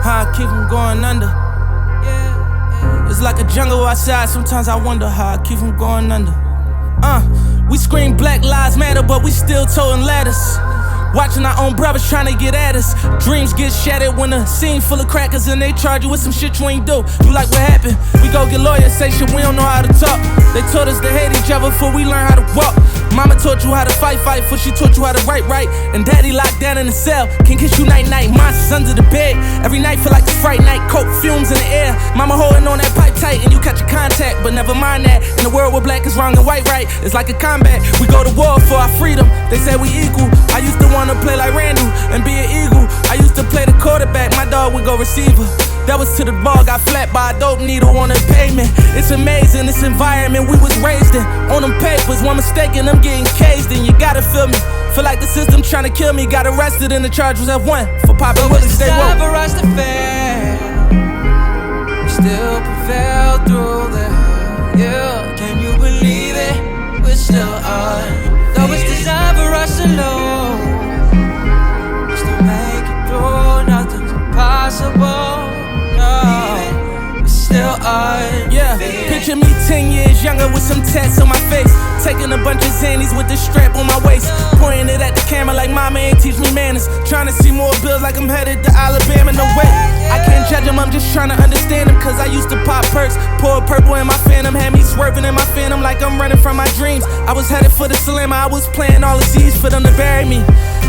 how I keep from going under. It's like a jungle outside, sometimes I wonder how I keep from going under. We scream Black Lives Matter, but we still towing ladders. Watching our own brothers trying to get at us. Dreams get shattered when a scene full of crackers and they charge you with some shit you ain't do. You like what happened? We go get lawyers, say shit we don't know how to talk. They taught us to hate each other before we learn how to walk. Mama taught you how to fight before she taught you how to write. And daddy locked down in the cell, can kiss you night. Monsters under the bed, every night feel like a fright night. Coke fumes in the air, mama holding on that pipe tight. And you catch a contact, but never mind that. In a world where black is wrong and white right, it's like a combat. We go to war for our freedom, they say we equal. I used to wanna play like Randall and be an eagle. I used to play the quarterback, my dog would go receiver. That was to the ball, got flat by a dope needle on the pavement. It's amazing, this environment we was raised in. On them papers, one mistake and I'm getting caged in. You gotta feel me, feel like the system trying to kill me. Got arrested and the charge was F1 for popping willies. Stay woke. For us to fail, we still prevail through the hell. Yeah, can you believe it? We're still on. Though it's designed for us alone, we still make it through. Nothing's impossible. No, we're still on. Yeah, picture me 10 years younger with some tats on my face. Taking a bunch of Xannies with this strap on my waist. Pointing it at the camera like mama ain't teach me manners. Trying to see more bills like I'm headed to Alabama. No way, I can't judge them, I'm just trying to understand them. Cause I used to pop perks, pour purple in my phantom. Had me swerving in my phantom like I'm running from my dreams. I was headed for the slammer, I was playing all the seeds for them to bury me.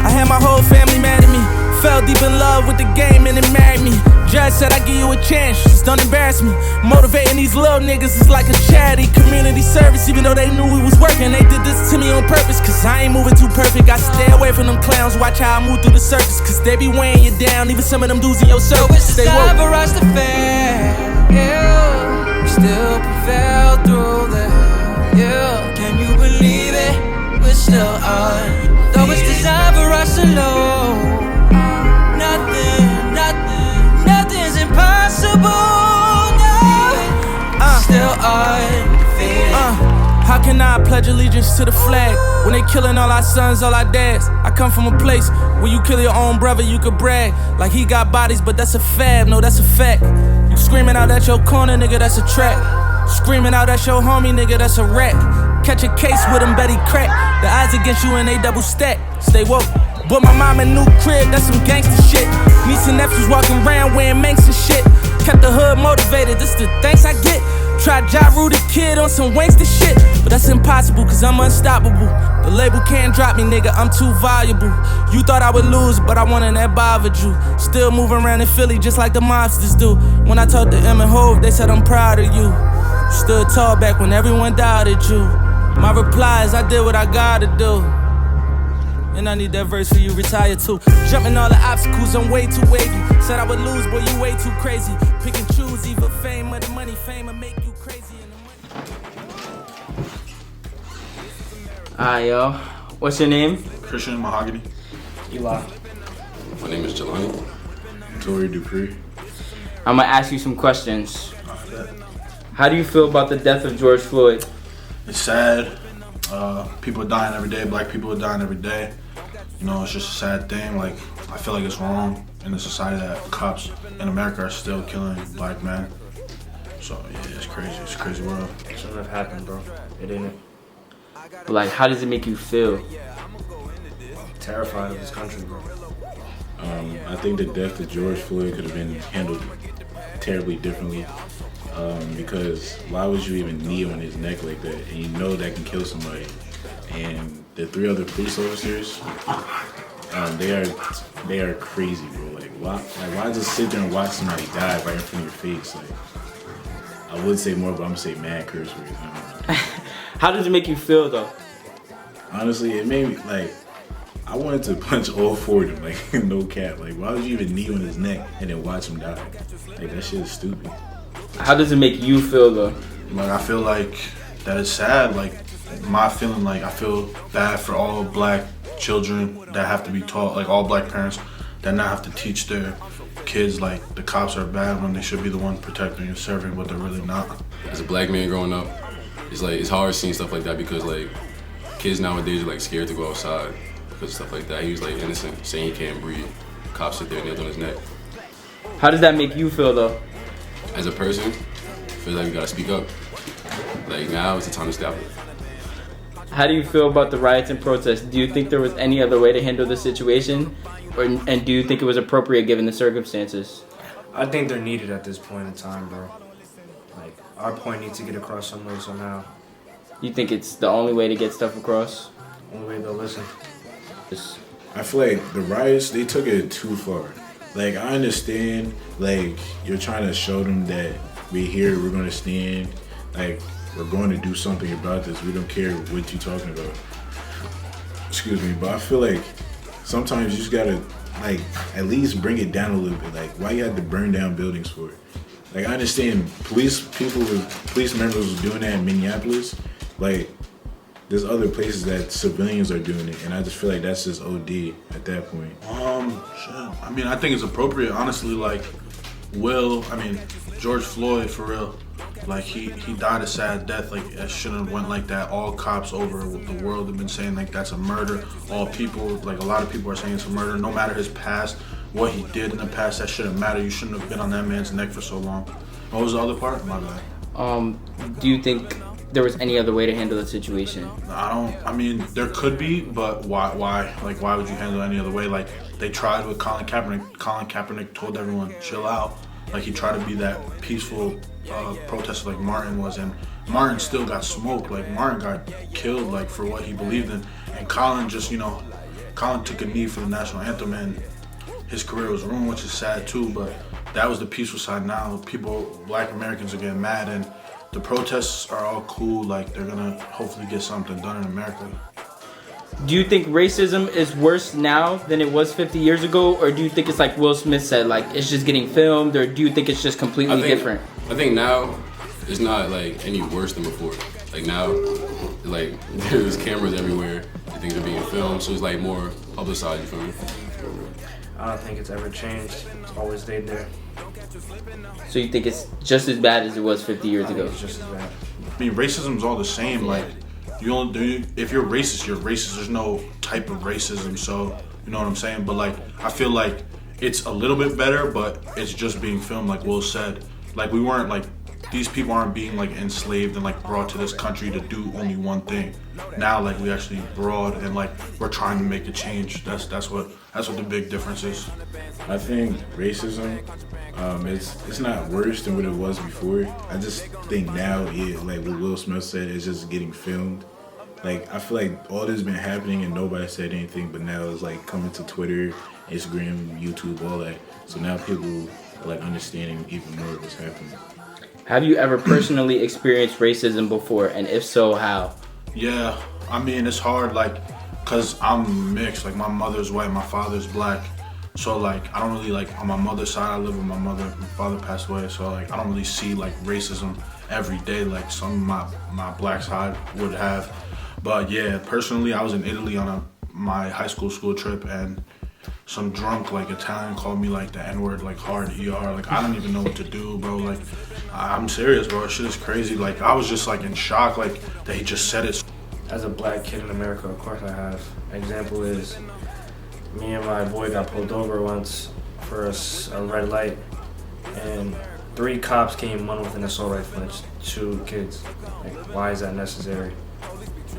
I had my whole family mad at me. Fell deep in love with the game and it married me. Judge said I give you a chance, just don't embarrass me. Motivating these little niggas is like a charity, community service. Even though they knew we was working, they did this to me on purpose. Cause I ain't moving too perfect, I stay away from them clowns. Watch how I move through the circus, cause they be weighing you down. Even some of them dudes in your circle. So it's time for us to fail, yeah. We still prevail through the hell, yeah. Can you believe it? We're still on. Though it's designed for us alone, nothing's impossible. No, still undefeated. How can I pledge allegiance to the flag when they killing all our sons, all our dads? I come from a place where you kill your own brother, you could brag like he got bodies, but that's a fab, no, that's a fact. You screaming out at your corner, nigga, that's a trap. Screaming out at your homie, nigga, that's a rap. Catch a case with him, bet he crack. The odds against you and they double stack. Stay woke. But my mom a new crib, that's some gangster shit. Niece and nephews walking around wearing Manx and shit. Kept the hood motivated, this the thanks I get. Tried Ja Rule the kid on some wankster shit, but that's impossible cause I'm unstoppable. The label can't drop me, nigga, I'm too valuable. You thought I would lose, but I wanted that bothered you. Still moving around in Philly just like the mobsters do. When I talked to M and Hov, they said I'm proud of you. Stood tall back when everyone doubted you. My reply is I did what I gotta do. And I need that verse for you, retire too. Jumping all the obstacles, I'm way too wavy. Said I would lose, boy, you way too crazy. Pick and choose, either fame or the money. Fame will make you crazy. Alright, yo. What's your name? Christian Mahogany. Eli. My name is Jelani. Tori Dupree. I'm gonna ask you some questions. How do you feel about the death of George Floyd? It's sad. People are dying every day. Black people are dying every day. You know, it's just a sad thing. Like, I feel like it's wrong in the society that cops in America are still killing black men. So yeah, it's crazy. It's a crazy world. It shouldn't have happened, bro. It didn't. But like, how does it make you feel? Terrified of this country, bro. I think the death of George Floyd could have been handled terribly differently. Because why would you even knee on his neck like that? And you know that can kill somebody. And the 3 other police officers, they are crazy, bro. Like why just sit there and watch somebody die right in front of your face? Like, I would say more, but I'm gonna say mad curse words. How does it make you feel though? Honestly, it made me like, I wanted to punch all 4 of them, like no cap. Like, why would you even knee on his neck and then watch him die? Like, that shit is stupid. How does it make you feel though? Like, I feel like that is sad. Like, my feeling, like, I feel bad for all black children that have to be taught, like all black parents that now have to teach their kids like the cops are bad when they should be the one protecting and serving, but they're really not. As a black man growing up, it's like it's hard seeing stuff like that because like kids nowadays are like scared to go outside because of stuff like that. He was like innocent, saying he can't breathe. Cops sit there and nailed on his neck. How does that make you feel though? As a person, I feel like we gotta speak up. Like now is the time to step up. How do you feel about the riots and protests? Do you think there was any other way to handle the situation? And do you think it was appropriate given the circumstances? I think they're needed at this point in time, bro. Like, our point needs to get across some way, somehow. You think it's the only way to get stuff across? Only way they'll listen. I feel like the riots, they took it too far. Like, I understand, like, you're trying to show them that we're here, we're going to stand, like, we're going to do something about this. We don't care what you're talking about. Excuse me, but I feel like sometimes you just gotta, like, at least bring it down a little bit. Like, why you had to burn down buildings for it? Like, I understand police members was doing that in Minneapolis. Like, there's other places that civilians are doing it, and I just feel like that's just OD at that point. Shit. I mean, I think it's appropriate, honestly. Like, George Floyd, for real. Like, he died a sad death. Like, it shouldn't have went like that. All cops over the world have been saying, like, that's a murder. All people, like, a lot of people are saying it's a murder. No matter his past, what he did in the past, that shouldn't matter. You shouldn't have been on that man's neck for so long. What was the other part? My bad. Do you think there was any other way to handle the situation? There could be, but why? Like, why would you handle it any other way? Like, they tried with Colin Kaepernick. Colin Kaepernick told everyone, chill out. Like, he tried to be that peaceful protester like Martin was, and Martin still got smoked. Like, Martin got killed, like, for what he believed in. And Colin just, Colin took a knee for the national anthem, and his career was ruined, which is sad too, but that was the peaceful side. Now black Americans are getting mad, and the protests are all cool. Like, they're gonna hopefully get something done in America. Do you think racism is worse now than it was 50 years ago? Or do you think it's like Will Smith said, like, it's just getting filmed? Or do you think it's just completely different? I think now it's not like any worse than before. Like now, like there's cameras everywhere and things are being filmed, so it's like more publicized, you feel me? I don't think it's ever changed. It's always stayed there. So you think it's just as bad as it was 50 years ago? It's just as bad. I mean, racism's all the same. Like, if you're racist, you're racist. There's no type of racism, so you know what I'm saying? But, like, I feel like it's a little bit better, but it's just being filmed, like Will said. Like, we weren't, like, these people aren't being, like, enslaved and, like, brought to this country to do only one thing. Now, like, we actually brought, and, like, we're trying to make a change. That's what the big difference is. I think racism, it's not worse than what it was before. I just think now, like what Will Smith said, it's just getting filmed. Like, I feel like all this has been happening and nobody said anything, but now it's like coming to Twitter, Instagram, YouTube, all that. So now people are like understanding even more what's happening. Have you ever personally experienced racism before, and if so, how? Yeah, I mean, it's hard, like, cause I'm mixed. Like, my mother's white, my father's black. So, like, I don't really, like, on my mother's side, I live with my mother. My father passed away, so, like, I don't really see, like, racism every day like some of my black side would have. But yeah, personally, I was in Italy on my high school trip, and some drunk, like, Italian called me, like, the N-word, like, hard ER. Like, I don't even know what to do, bro. Like, I'm serious, bro. Shit is crazy. Like, I was just, like, in shock, like, that he just said it. As a black kid in America, of course I have. Example is, me and my boy got pulled over once for a red light, and 3 cops came, one with an assault rifle and 2 kids. Like, why is that necessary?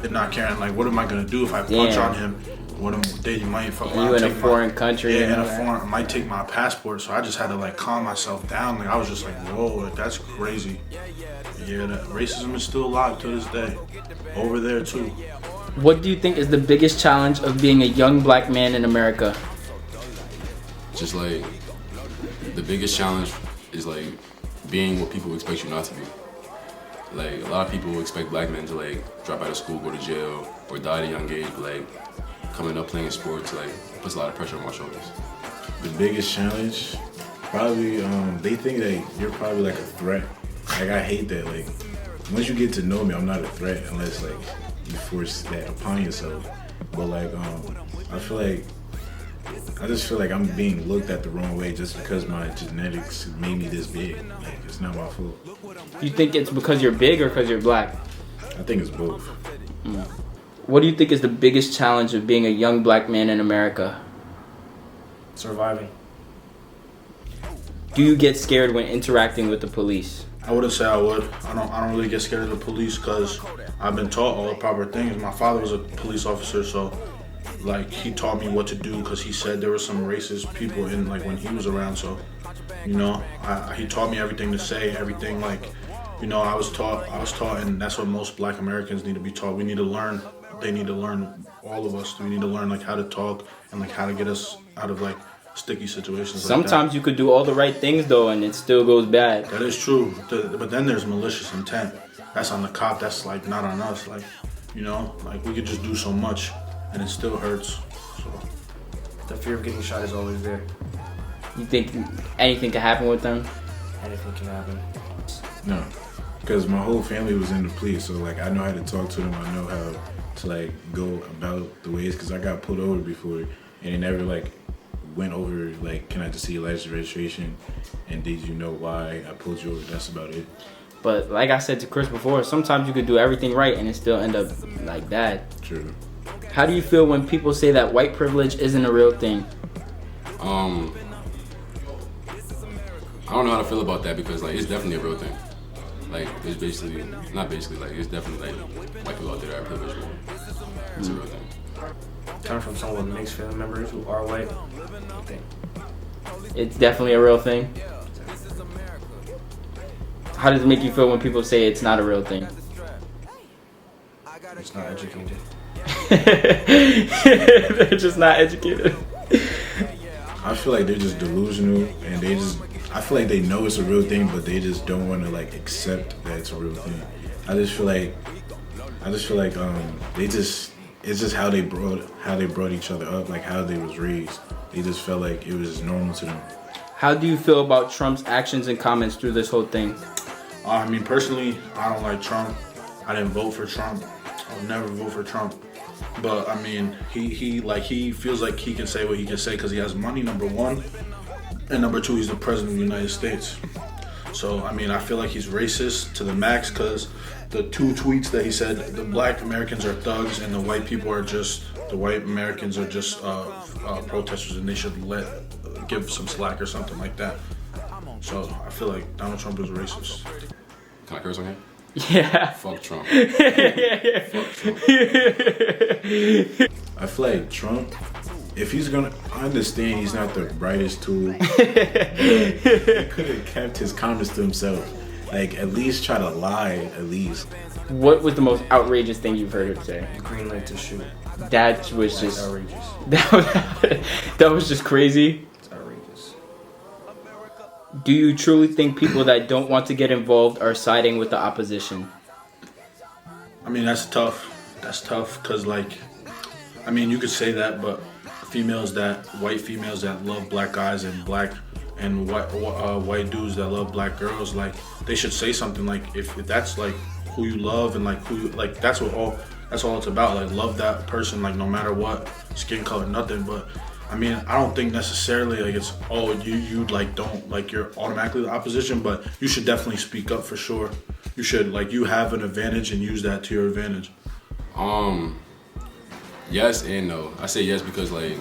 They're not caring, like, what am I gonna do if I punch on him? They might fuck around. You in a foreign country. Yeah, in a foreign, might take my passport, so I just had to, like, calm myself down. Like, I was just like, whoa, like, that's crazy. Yeah, that racism is still alive to this day. Over there, too. What do you think is the biggest challenge of being a young black man in America? Just, like, the biggest challenge is, like, being what people expect you not to be. Like, a lot of people expect black men to, like, drop out of school, go to jail, or die at a young age, but, like, coming up playing sports, like, puts a lot of pressure on my shoulders. The biggest challenge, probably, they think that you're probably like a threat. Like, I hate that. Like, once you get to know me, I'm not a threat unless, like, you force that upon yourself. But, like, I just feel like I'm being looked at the wrong way just because my genetics made me this big. Like, it's not my fault. You think it's because you're big or because you're black? I think it's both. What do you think is the biggest challenge of being a young black man in America? Surviving. Do you get scared when interacting with the police? I wouldn't say I would. I don't really get scared of the police because I've been taught all the proper things. My father was a police officer, so like he taught me what to do because he said there were some racist people in like when he was around. So you know, he taught me everything to say, everything like, you know, I was taught, and that's what most Black Americans need to be taught. We need to learn. They need to learn. All of us. We need to learn like how to talk and like how to get us out of like sticky situations. Sometimes like that. you could do all the right things though, and it still goes bad. That is true, but then there's malicious intent. That's on the cop. That's like not on us. Like, you know, like we could just do so much, and it still hurts. So The fear of getting shot is always there. You think anything could happen with them? Anything can happen. No, because my whole family was in the police, so like I know how to talk to them. I know how to like go about the ways, because I got pulled over before, and they never like went over like, can I just see your license registration, and did you know why I pulled you over? That's about it. But like I said to Chris before, sometimes you could do everything right and it still end up like bad. True. How do you feel when people say that white privilege isn't a real thing? I don't know how to feel about that because like it's definitely a real thing. Like it's basically not basically like it's definitely like white people out there that are privileged more. It's a real thing. Coming from someone with mixed family members who are white, I think It's definitely a real thing. How does it make you feel when people say it's not a real thing? it's not educated. They're just not educated. I feel like they're just delusional, and I feel like they know it's a real thing, but they just don't want to like accept that it's a real thing. I just feel like it's just how they brought each other up, like how they was raised. They just felt like it was normal to them. How do you feel about Trump's actions and comments through this whole thing? I mean, personally, I don't like Trump. I didn't vote for Trump. I'll never vote for Trump. But I mean, he feels like he can say what he can say because he has money, number one, and number two, he's the president of the United States. So I mean, I feel like he's racist to the max because the two tweets that he said, the Black Americans are thugs and the white Americans are just protesters, and they should give some slack or something like that. So I feel like Donald Trump is racist. Can I curse on here? Yeah. Fuck Trump. I feel like Trump, if he's gonna, I understand he's not the brightest tool. He could have kept his comments to himself. Like, at least try to lie, at least. What was the most outrageous thing you've heard him say? Green light to shoot. That was just Outrageous. that was just crazy. It's outrageous. Do you truly think people that don't want to get involved are siding with the opposition? I mean, that's tough. That's tough because, like, I mean, you could say that, but white females that love black guys and white dudes that love black girls, like, they should say something. Like, if that's like who you love and like who you like, that's all it's about. Like, love that person, like, no matter what skin color, nothing. But I mean, I don't think necessarily like it's you like don't like you're automatically the opposition, but you should definitely speak up for sure. You should, like, you have an advantage and use that to your advantage. Yes and no. I say yes because like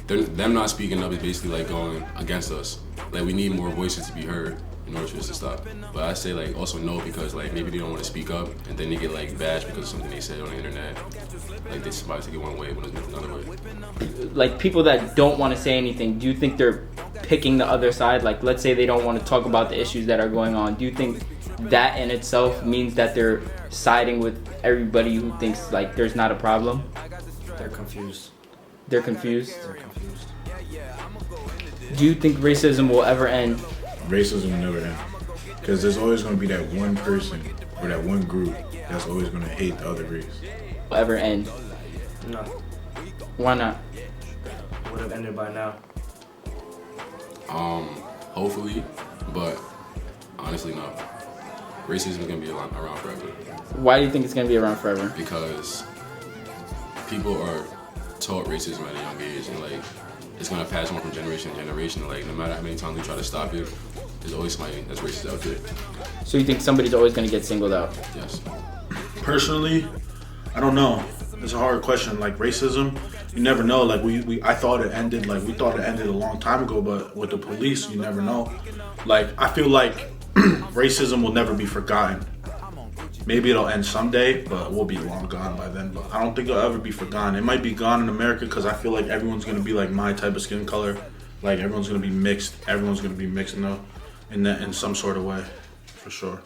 them not speaking up is basically like going against us. Like, we need more voices to be heard in order for this to stop. But I say like also no because like maybe they don't want to speak up and then they get like bashed because of something they said on the internet. Like, they somebody take it one way when it's meant another way. Like, people that don't want to say anything, do you think they're picking the other side? Like, let's say they don't want to talk about the issues that are going on. Do you think that in itself means that they're siding with everybody who thinks like there's not a problem? They're confused. They're confused? They're confused. Do you think racism will ever end? Racism will never end. Because there's always going to be that one person or that one group that's always going to hate the other race. Will ever end? No. Why not? It would have ended by now. Hopefully, but honestly no. Racism is gonna be around forever. Why do you think it's gonna be around forever? Because people are taught racism at a young age, and like it's gonna pass on from generation to generation. Like, no matter how many times we try to stop it, there's always somebody that's racist out there. So you think somebody's always gonna get singled out? Yes. Personally, I don't know. It's a hard question. Like racism, you never know. Like I thought it ended. Like we thought it ended a long time ago, but with the police, you never know. Like I feel like racism will never be forgotten. Maybe it'll end someday, but we'll be long gone by then. But I don't think it'll ever be forgotten. It might be gone in America because I feel like everyone's gonna be like my type of skin color. Like everyone's gonna be mixed. Everyone's gonna be mixed in some sort of way, for sure.